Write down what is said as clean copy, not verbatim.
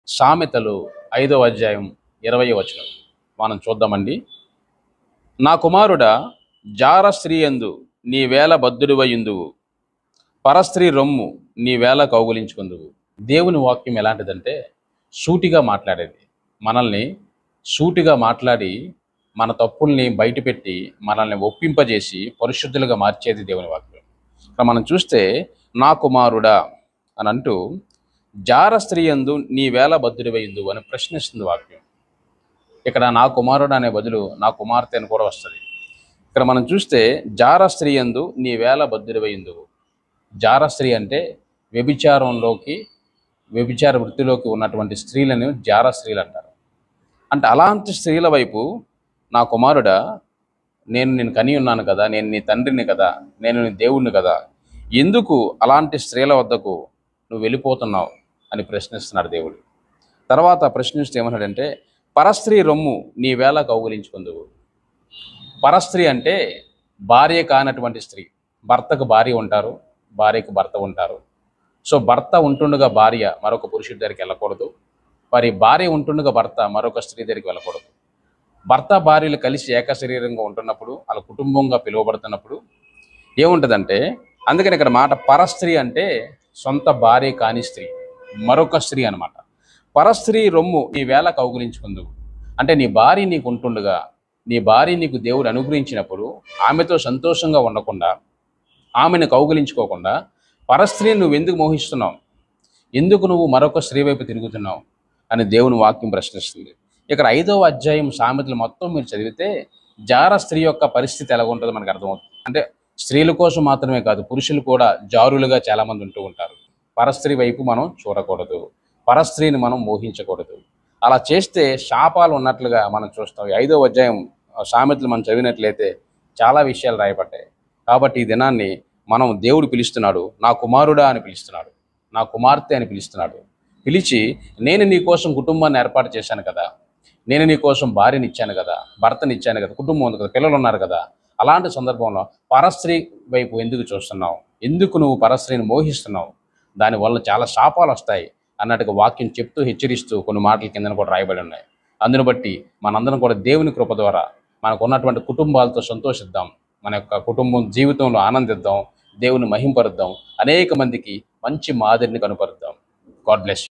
సామెతలు 5వ అధ్యాయం 20వ వచనం మనం చూద్దామండి. నా కుమారుడా, జార స్త్రీ యందు నీవేళ బద్ధుడివయుందువు, పరస్త్రీ రొమ్ము నీవేళ కౌగులించుకుందువు. దేవుని వాక్యం ఎలాంటిదంటే సూటిగా మాట్లాడేది. మనల్ని సూటిగా మాట్లాడి మన తప్పుల్ని బయటపెట్టి మనల్ని ఒప్పింపజేసి పరిశుద్ధులుగా మార్చేది దేవుని వాక్యం. ఇక్కడ మనం చూస్తే నా కుమారుడా అని అంటూ జార స్త్రీ యందు నీవేళ బద్ధుడివయుందు అని ప్రశ్నిస్తుంది వాక్యం. ఇక్కడ నా కుమారుడు అనే బదులు నా కుమార్తె అని కూడా వస్తుంది. ఇక్కడ మనం చూస్తే జార స్త్రీ యందు నీవేళ బద్ధుడివయుందు. జార స్త్రీ అంటే వ్యభిచార వృత్తిలోకి ఉన్నటువంటి స్త్రీలను జార స్త్రీలు అంటారు. అంటే అలాంటి స్త్రీల వైపు నా కుమారుడా, నేను నిన్ను కని ఉన్నాను కదా, నేను నీ తండ్రిని కదా, నేను నీ దేవుణ్ణి కదా, ఎందుకు అలాంటి స్త్రీల వద్దకు నువ్వు వెళ్ళిపోతున్నావు అని ప్రశ్నిస్తున్నాడు దేవుడు. తర్వాత ప్రశ్నిస్తూ ఏమన్నాడంటే పరస్త్రీ రొమ్ము నీవేళ కౌగులించుకుందువు. పరస్త్రీ అంటే భార్య కానటువంటి స్త్రీ. భర్తకు భార్య ఉంటారు, భార్యకు భర్త ఉంటారు. సో భర్త ఉంటుండగా భార్య మరొక పురుషుడి దగ్గరికి వెళ్ళకూడదు, మరి భార్య ఉంటుండగా భర్త మరొక స్త్రీ దగ్గరికి వెళ్ళకూడదు. భర్త భార్యలు కలిసి ఏక శరీరంగా ఉంటున్నప్పుడు, వాళ్ళ కుటుంబంగా పిలువబడుతున్నప్పుడు ఏముంటుందంటే, అందుకని ఇక్కడ మాట పరస్త్రీ అంటే సొంత భార్య కాని స్త్రీ, మరొక స్త్రీ అనమాట. పరస్త్రీ రొమ్ము నీవేళ కౌగులించుకుందువు అంటే నీ భార్య నీకు ఉంటుండగా, నీ భార్య నీకు దేవుడు అనుగ్రహించినప్పుడు ఆమెతో సంతోషంగా ఉండకుండా, ఆమెను కౌగులించుకోకుండా పరస్త్రీని నువ్వు ఎందుకు మోహిస్తున్నావు, ఎందుకు నువ్వు మరొక స్త్రీ వైపు తిరుగుతున్నావు అని దేవుని వాక్యం ప్రశ్నిస్తుంది. ఇక్కడ 5వ అధ్యాయం సామెతలు మొత్తం మీరు చదివితే జార స్త్రీ యొక్క పరిస్థితి ఎలా ఉంటుందో మనకు అర్థమవుతుంది. అంటే స్త్రీల కోసం మాత్రమే కాదు, పురుషులు కూడా జారులుగా చాలామంది ఉంటూ ఉంటారు. పరస్త్రీ వైపు మనం చూడకూడదు, పరస్త్రీని మనం మోహించకూడదు. అలా చేస్తే శాపాలు ఉన్నట్లుగా మనం చూస్తాం. 5వ అధ్యాయం సామెతలు మనం చదివినట్లయితే చాలా విషయాలు రాయబడ్డాయి. కాబట్టి ఈ దినాన్ని మనం దేవుడు పిలుస్తున్నాడు, నా కుమారుడా అని పిలుస్తున్నాడు, నా కుమార్తె అని పిలుస్తున్నాడు. పిలిచి నేను నీ కోసం కుటుంబాన్ని ఏర్పాటు చేశాను కదా, నేను నీ కోసం భార్యని ఇచ్చాను కదా, భర్తని ఇచ్చాను కదా, కుటుంబం ఉంది కదా, పిల్లలు ఉన్నారు కదా, అలాంటి సందర్భంలో పరస్త్రీ వైపు ఎందుకు చూస్తున్నావు, ఎందుకు నువ్వు పరస్త్రీని మోహిస్తున్నావు, దానివల్ల చాలా శాపాలు వస్తాయి అన్నట్టుగా వాక్యం చెప్తూ హెచ్చరిస్తూ కొన్ని మాటల కింద కూడా రాయబడి ఉన్నాయి. అందును బట్టి మనందరం కూడా దేవుని కృప ద్వారా మనకు ఉన్నటువంటి కుటుంబాలతో సంతోషిద్దాం, మన యొక్క కుటుంబం జీవితంలో ఆనందిద్దాం, దేవుని మహింపరుద్దాం, అనేక మందికి మంచి మాదిరిని కనుపరుద్దాం. God bless you.